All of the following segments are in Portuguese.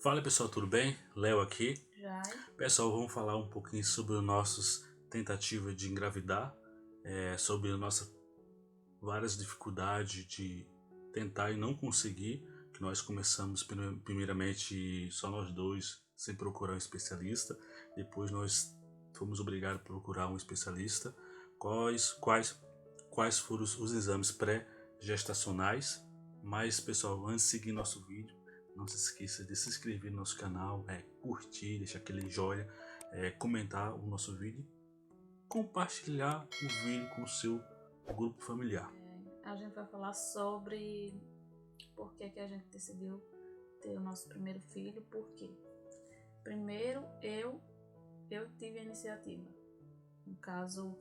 Fala pessoal, tudo bem? Léo aqui. Já. Pessoal, vamos falar um pouquinho sobre as nossas tentativas de engravidar, sobre as nossas várias dificuldades de tentar e não conseguir, que nós começamos primeiramente só nós dois, sem procurar um especialista, depois nós fomos obrigados a procurar um especialista. Quais foram os exames pré-gestacionais? Mas pessoal, antes de seguir nosso vídeo, não se esqueça de se inscrever no nosso canal, curtir, deixar aquele joinha, comentar o nosso vídeo, compartilhar o vídeo com o seu grupo familiar. A gente vai falar sobre por que a gente decidiu ter o nosso primeiro filho. Por quê? Primeiro, eu tive a iniciativa. No caso,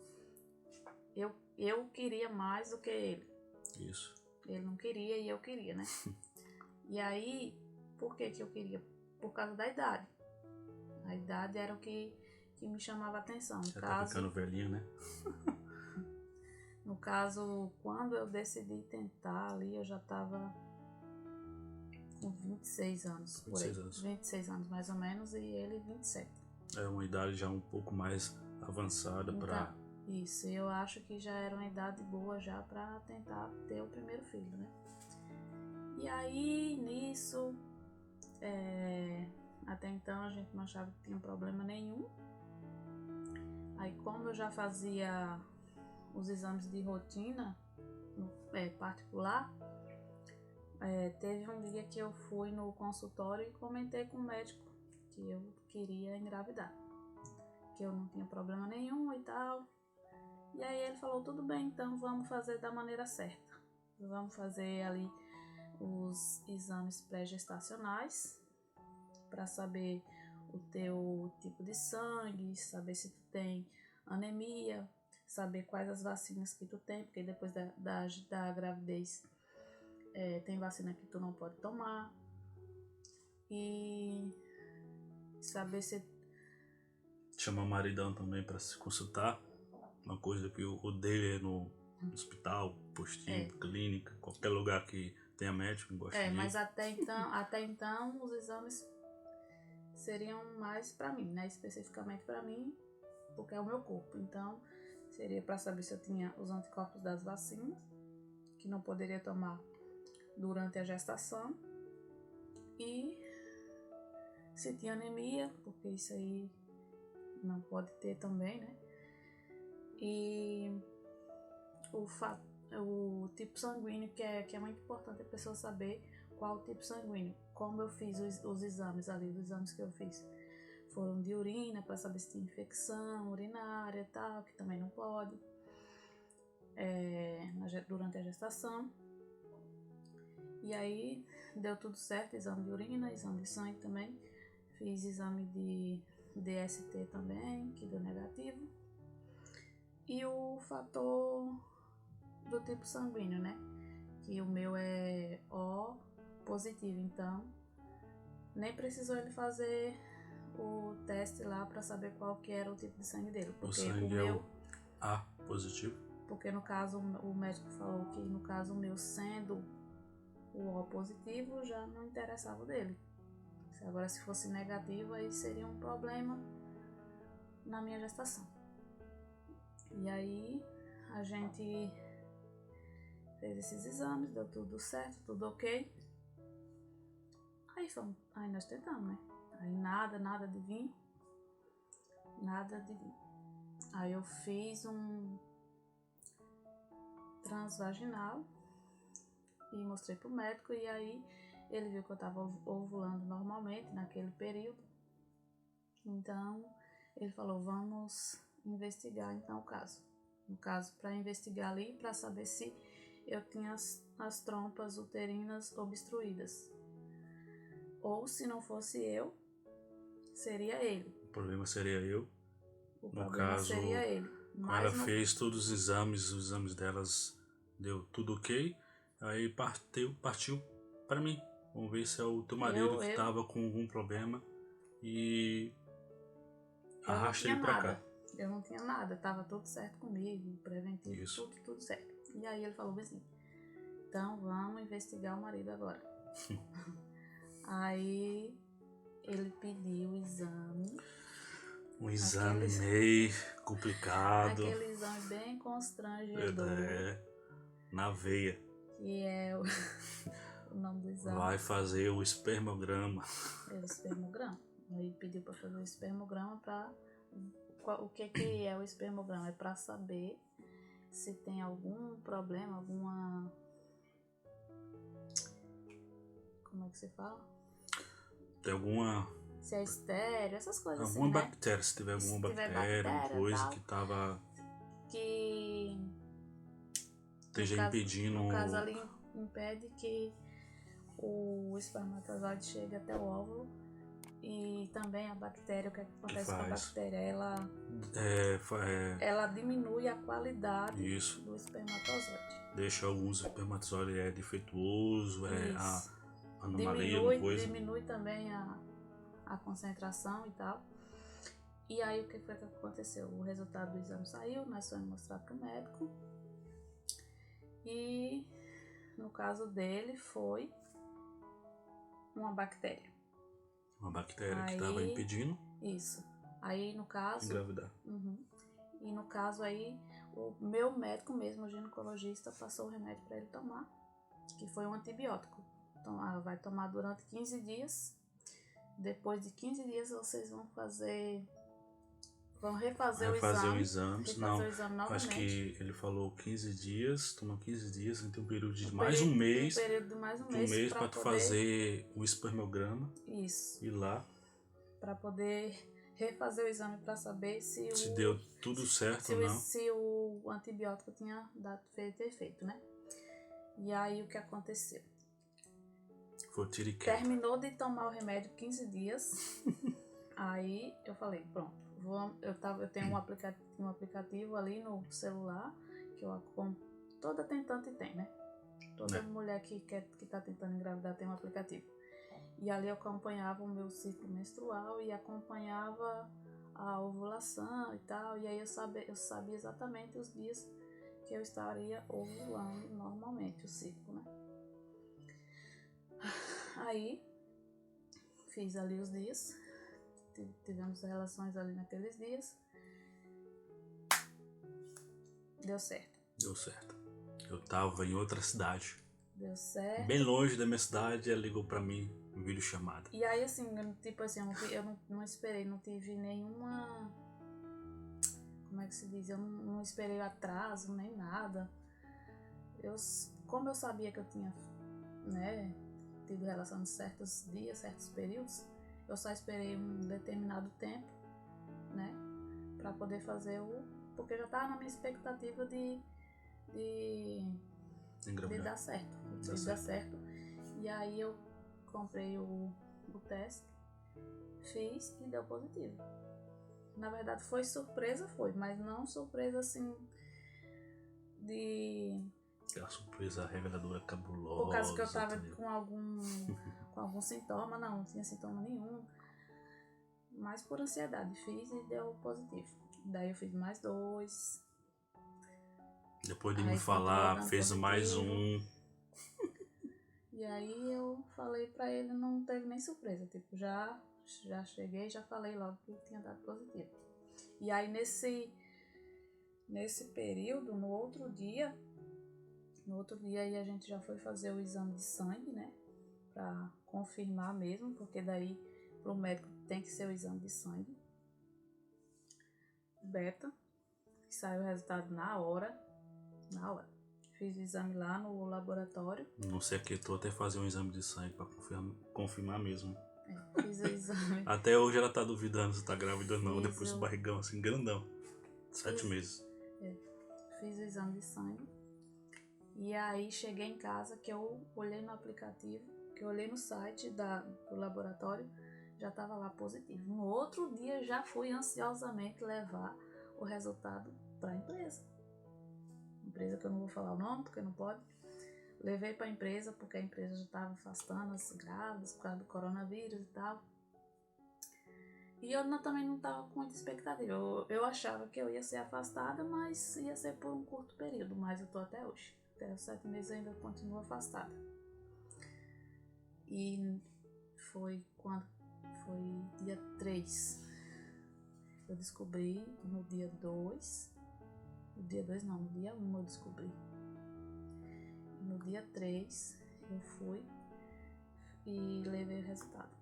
eu queria mais do que ele. Isso. Ele não queria e eu queria, né? E aí, por que eu queria? Por causa da idade. A idade era o que me chamava a atenção. Já tá ficando velhinha, né? No caso, quando eu decidi tentar ali, eu já estava com 26 anos. 26 anos. 26 anos mais ou menos, e ele 27. É uma idade já um pouco mais avançada Então, para... Isso, eu acho que já era uma idade boa já para tentar ter o primeiro filho, né? E aí, nisso, até então a gente não achava que tinha problema nenhum. Aí, como eu já fazia os exames de rotina particular, teve um dia que eu fui no consultório e comentei com o médico que eu queria engravidar, que eu não tinha problema nenhum e tal. E aí ele falou, tudo bem, então vamos fazer da maneira certa. Vamos fazer ali os exames pré-gestacionais para saber o teu tipo de sangue, saber se tu tem anemia, saber quais as vacinas que tu tem, porque depois da gravidez tem vacina que tu não pode tomar. E saber se... Chamar o maridão também para se consultar. Uma coisa que eu odeio é no hospital, postinho, clínica, qualquer lugar que tenha médico, gosto de ir. Mas até então os exames seriam mais para mim, né? Especificamente para mim, porque é o meu corpo. Então, seria para saber se eu tinha os anticorpos das vacinas, que não poderia tomar durante a gestação, e se tinha anemia, porque isso aí não pode ter também, né? E o tipo sanguíneo, que é muito importante a pessoa saber qual o tipo sanguíneo. Como eu fiz os exames ali, os exames que eu fiz foram de urina, para saber se tinha infecção urinária e tal, que também não pode, durante a gestação. E aí deu tudo certo, exame de urina, exame de sangue também. Fiz exame de DST também, que deu negativo. E o fator do tipo sanguíneo, né? Que o meu é O positivo, então nem precisou ele fazer o teste lá para saber qual que era o tipo de sangue dele. Porque o sangue é o A positivo? Porque no caso o médico falou que no caso o meu sendo o O positivo já não interessava dele. Agora se fosse negativo aí seria um problema na minha gestação. E aí a gente fez esses exames, deu tudo certo, tudo ok. Aí nós tentamos, né? Aí nada de vir. Aí eu fiz um transvaginal e mostrei pro médico, e aí ele viu que eu tava ovulando normalmente naquele período. Então ele falou, vamos investigar então o caso. No caso, para investigar ali, para saber se eu tinha as trompas uterinas obstruídas. Ou se não fosse eu, seria ele. O problema seria eu. No caso, seria ele. Quando ela fez todos os exames delas, deu tudo ok. Aí partiu para mim. Vamos ver se é o teu marido que estava com algum problema. E arrasta ele para cá. Eu não tinha nada, tava tudo certo comigo, preventivo, tudo certo. E aí ele falou assim, então vamos investigar o marido agora. Aí ele pediu o exame. Um exame meio complicado. Aquele exame bem constrangedor. Na veia. Que é o nome do exame. Vai fazer o espermograma. O espermograma. Ele pediu para fazer o espermograma para... O que é o espermograma? É para saber se tem algum problema, alguma... Como é que se fala? Tem alguma... Se é estéreo, essas coisas alguma assim, bactéria, né? se tiver alguma Se tiver bactéria, bactéria, coisa tal, que tava... que... esteja impedindo... No caso ali, impede que o espermatozoide chegue até o óvulo. E também a bactéria, o que acontece com a bactéria? Ela diminui a qualidade do espermatozoide. Deixa alguns espermatozoides defeituoso, a anomalia, diminui também a concentração e tal. E aí o que foi que aconteceu? O resultado do exame saiu, nós fomos mostrar para o médico. E no caso dele foi uma bactéria. Uma bactéria que estava impedindo. Isso. Aí no caso... engravidar. E no caso aí, o meu médico mesmo, o ginecologista, passou o remédio para ele tomar, que foi um antibiótico. Então, vai tomar durante 15 dias. Depois de 15 dias vocês vão refazer o exame. Não, o exame novamente. Acho que ele falou 15 dias, toma 15 dias, então tem um período de mais um mês. Um período de mais um mês para tu fazer o espermograma. Isso. Ir lá. Para poder refazer o exame para saber se deu tudo certo ou não. Se o antibiótico tinha feito efeito, né? E aí o que aconteceu? Foi tiro e queda. Terminou de tomar o remédio 15 dias. Aí eu falei, pronto, eu tenho um aplicativo ali no celular que toda tentante tem, né? Toda mulher que tá tentando engravidar tem um aplicativo. E ali eu acompanhava o meu ciclo menstrual e acompanhava a ovulação e tal. E aí eu sabia exatamente os dias que eu estaria ovulando normalmente, o ciclo, né? Aí fiz ali os dias, tivemos relações ali naqueles dias. Deu certo. Eu tava em outra cidade. Deu certo. Bem longe da minha cidade, ela ligou pra mim, um vídeo chamada. E aí assim, tipo assim, eu não esperei, não tive nenhuma... Como é que se diz? Eu não esperei atraso, nem nada. Como eu sabia que eu tinha, né, tido relação de certos dias, certos períodos, eu só esperei um determinado tempo, né, pra poder fazer porque eu já tava na minha expectativa de dar certo. De dar certo. E aí eu comprei o teste, fiz e deu positivo. Na verdade foi surpresa, mas não surpresa assim aquela surpresa reveladora cabulosa. Por causa que eu tava com algum sintoma, não tinha sintoma nenhum. Mas por ansiedade fiz e deu positivo. Daí eu fiz mais 2. Depois de me falar, fez positivo. Mais um. E aí eu falei pra ele, não teve nem surpresa. Tipo, já cheguei, já falei logo que tinha dado positivo. E aí nesse período, no outro dia aí a gente já foi fazer o exame de sangue, né? Pra confirmar mesmo, porque daí pro médico tem que ser o exame de sangue. Beta, que saiu o resultado na hora. Fiz o exame lá no laboratório. Não sei que tu até fazer um exame de sangue pra confirmar mesmo. Fiz o exame. Até hoje ela tá duvidando se tá grávida ou não, depois do barrigão assim, grandão. 7 meses. Fiz o exame de sangue. E aí cheguei em casa, que eu olhei no aplicativo, que eu olhei no site do laboratório, já tava lá positivo. No outro dia já fui ansiosamente levar o resultado pra empresa. Empresa que eu não vou falar o nome, porque não pode. Levei pra empresa, porque a empresa já tava afastando as grávidas por causa do coronavírus e tal. E eu também não tava com muita expectativa. Eu achava que eu ia ser afastada, mas ia ser por um curto período. Mas eu tô até hoje. Até os 7 meses eu ainda continuo afastada. E foi dia 3. Eu descobri no dia 2. No dia 2 não, no dia 1 eu descobri. No dia 3 eu fui e levei o resultado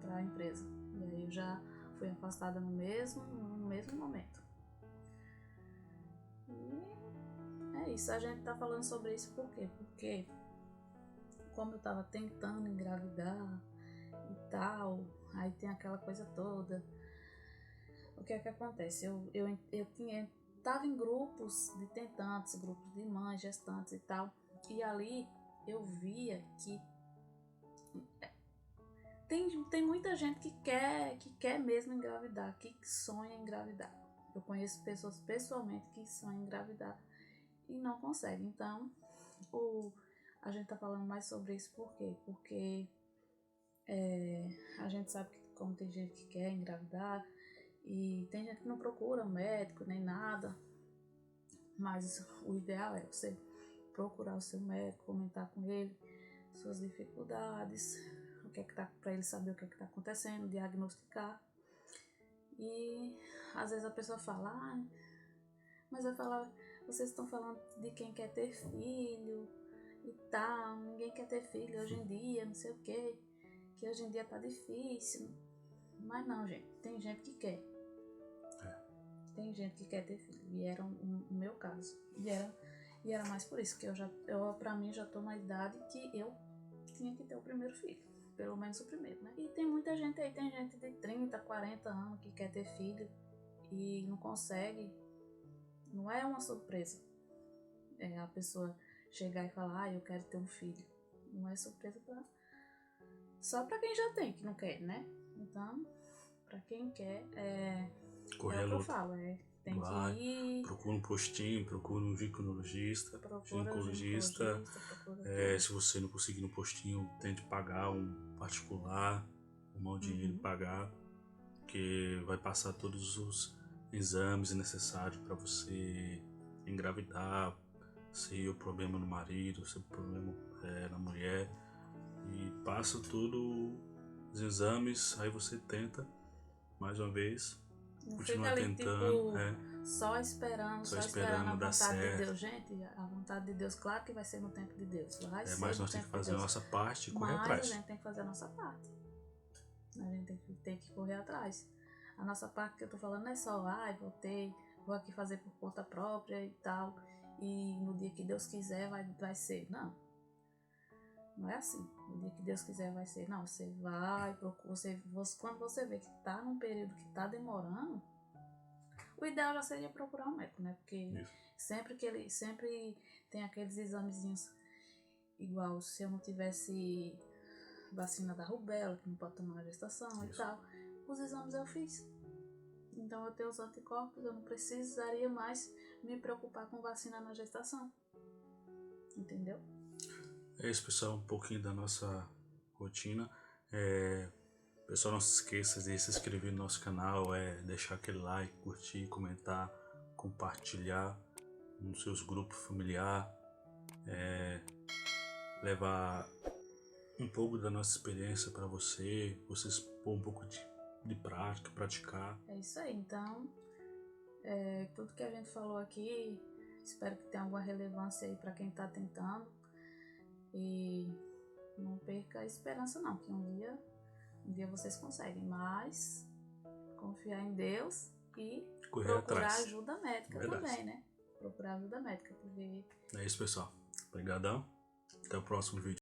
para a empresa. E aí eu já fui afastada no mesmo momento. E é isso, a gente tá falando sobre isso por quê? Porque como eu tava tentando engravidar e tal, aí tem aquela coisa toda. O que é que acontece? Eu tava em grupos de tentantes, grupos de mães, gestantes e tal, e ali eu via que tem muita gente que quer mesmo engravidar, que sonha em engravidar. Eu conheço pessoas pessoalmente que sonham em engravidar e não conseguem. Então, a gente tá falando mais sobre isso por quê? Porque a gente sabe que como tem gente que quer engravidar e tem gente que não procura um médico nem nada, mas o ideal é você procurar o seu médico, comentar com ele suas dificuldades, o que é que tá, para ele saber o que é que tá acontecendo, diagnosticar. E às vezes a pessoa fala, mas eu falo, vocês estão falando de quem quer ter filho e tal, ninguém quer ter filho hoje em dia, não sei o que hoje em dia tá difícil. Mas não, gente, tem gente que quer. Tem gente que quer ter filho, e era o meu caso. E era mais por isso, que pra mim já tô na idade que eu tinha que ter o primeiro filho. Pelo menos o primeiro, né? E tem muita gente aí, tem gente de 30, 40 anos que quer ter filho e não consegue. Não é uma surpresa a pessoa chegar e falar, eu quero ter um filho. Não é surpresa só pra quem já tem, que não quer, né? Então, pra quem quer, Correr é o que eu luta. falo, tem Vai, que ir. procura um postinho, procura um ginecologista. Se você não conseguir no postinho, tente pagar um particular, arrumar o dinheiro e pagar, que vai passar todos os exames necessários para você engravidar, se o problema no marido, se o problema na mulher, e passa tudo os exames, aí você tenta mais uma vez. Não Continua fica ali, tentando, só esperando a dar vontade certo. de Deus. Gente, a vontade de Deus, claro que vai ser no tempo de Deus. Mas nós temos que fazer a nossa parte e correr atrás. Mas a gente tem que fazer a nossa parte. A gente tem que correr atrás. A nossa parte que eu tô falando não é só, vou aqui fazer por conta própria e tal, e no dia que Deus quiser vai ser. Não. Não é assim. No dia que Deus quiser vai ser. Não, você vai, procura, quando você vê que tá num período que tá demorando, o ideal já seria procurar um médico, né? Porque sempre tem aqueles examezinhos, igual se eu não tivesse vacina da rubéola, que não pode tomar na gestação e tal, os exames eu fiz. Então eu tenho os anticorpos, eu não precisaria mais me preocupar com vacina na gestação. Entendeu? É isso, pessoal, um pouquinho da nossa rotina. Pessoal, não se esqueça de se inscrever no nosso canal, deixar aquele like, curtir, comentar, compartilhar nos seus grupos familiares, levar um pouco da nossa experiência para vocês pôr um pouco de prática, praticar. É isso aí, então tudo que a gente falou aqui, espero que tenha alguma relevância aí para quem está tentando, e não perca a esperança não, que um dia vocês conseguem, mas confiar em Deus e procurar ajuda médica também, né? Procurar ajuda médica, porque... É isso, pessoal. Obrigadão. Até o próximo vídeo.